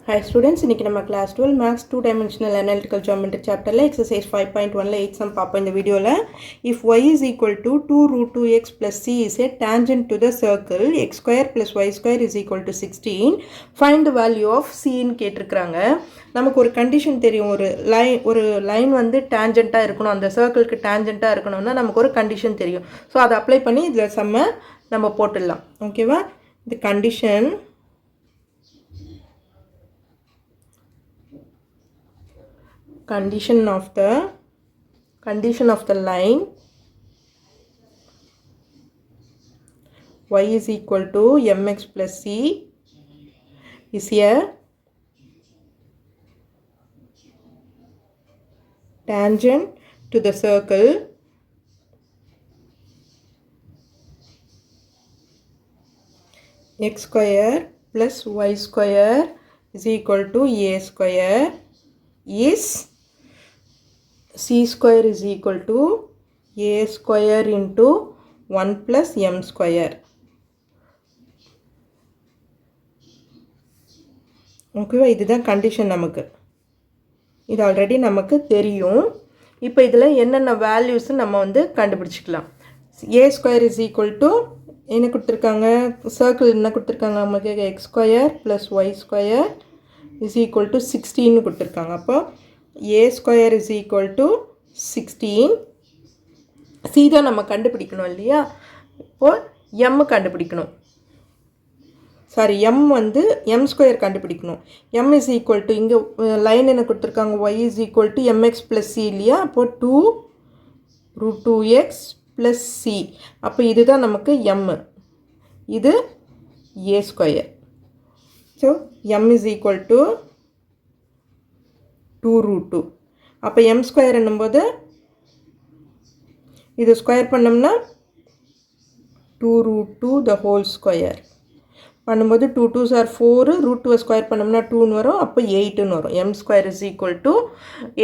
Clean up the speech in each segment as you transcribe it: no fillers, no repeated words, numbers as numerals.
Hi students, இன்னைக்கு நம்ம class 12 maths 2 dimensional analytical geometry chapterல exercise 5.1ல 8 sum பாப்போம் இந்த வீடியோல. If y is equal to 2 root 2x plus c is a tangent to the circle x square plus y square is equal to 16, find the value of c ன்னு கேட்டிருக்காங்க. நமக்கு ஒரு condition தெரியும், ஒரு line வந்து டேஞ்சண்டா இருக்கணும், அந்த சர்க்கிளுக்கு டேஞ்சண்டா இருக்கணும்னா நமக்கு ஒரு கண்டிஷன் தெரியும். ஸோ அதை அப்ளை பண்ணி இதில் சம்ம நம்ம போட்டுடலாம். ஓகேவா? இந்த condition condition of the line y is equal to mx plus c is a tangent to the circle x square plus y square is equal to a square is c square is equal to a square into 1 plus m square. ஓகேவா? இதுதான் condition. நமக்கு இது already நமக்கு தெரியும். இப்போ இதில் என்னென்ன values நம்ம வந்து கண்டுபிடிச்சிக்கலாம். a square is equal to என்ன கொடுத்துருக்காங்க, சர்க்கிள் என்ன கொடுத்துருக்காங்க நமக்கு, X square plus Y square is equal to 16 கொடுத்துருக்காங்க. அப்போ a square is equal to 16. c தான் நம்ம கண்டுபிடிக்கணும் இல்லையா? இப்போது m கண்டுபிடிக்கணும், சாரி m வந்து m ஸ்கொயர் கண்டுபிடிக்கணும். m is equal to இங்கே லைன் என்ன கொடுத்துருக்காங்க, y is equal to mx plus c இல்லையா? அப்போது 2 root 2x plus c. அப்போ இதுதான் நமக்கு m, இது a square. So m is equal to 2 root 2. அப்போ m ஸ்கொயர் என்னும்போது இது ஸ்கொயர் பண்ணோம்னா 2 root 2 the whole square பண்ணும்போது 2 2s are 4, root 2 ஸ்கொயர் பண்ணோம்னா 2ன்னு வரும். அப்போ 8ன்னு வரும். m square is equal to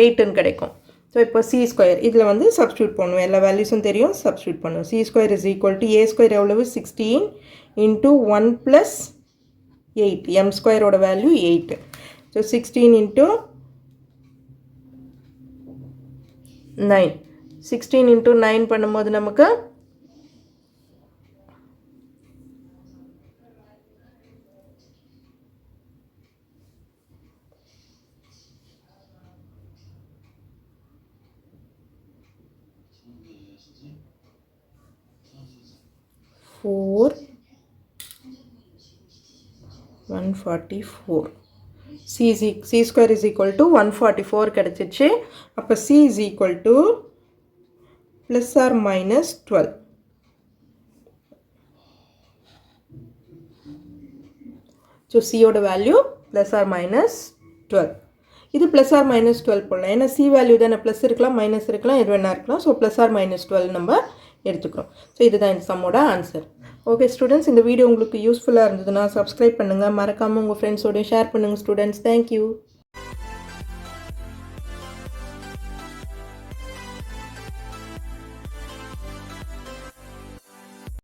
8ன்னு கிடைக்கும். ஸோ இப்போ சி ஸ்கொயர் இதில் வந்து சப்ஸ்டியூட் பண்ணுவோம், எல்லா வேல்யூஸும் தெரியும், சப்ஸ்டியூட் பண்ணுவோம். C square is equal to a square எவ்வளவு, 16 இன்ட்டு 1 ப்ளஸ் 8, m ஸ்கொயரோட வேல்யூ 8. ஸோ 16 இன்ட்டு 9, 16 into 9 பண்ணும்போது நமக்கு 144. c square is equal to 144 கிடைச்சிச்சு. அப்போ c is equal to plus or minus 12. So சியோட வேல்யூ plus or minus 12. இது plus or minus 12 போடலாம், ஏன்னா c வேல்யூ தானே, ப்ளஸ் இருக்கலாம் மைனஸ் இருக்கலாம் எது வேணா இருக்கலாம். ஸோ plus or minus 12 நம்ம எடுத்துக்கிறோம். ஸோ இதுதான் இந்த சம்மோட ஆன்சர். ஓகே ஸ்டூடெண்ட்ஸ், இந்த வீடியோ உங்களுக்கு யூஸ்ஃபுல்லாக இருந்ததுன்னா சப்ஸ்கிரைப் பண்ணுங்கள், மறக்காமல் உங்கள் ஃப்ரெண்ட்ஸோடையும் ஷேர் பண்ணுங்கள் ஸ்டூடெண்ட்ஸ். தேங்க்யூ.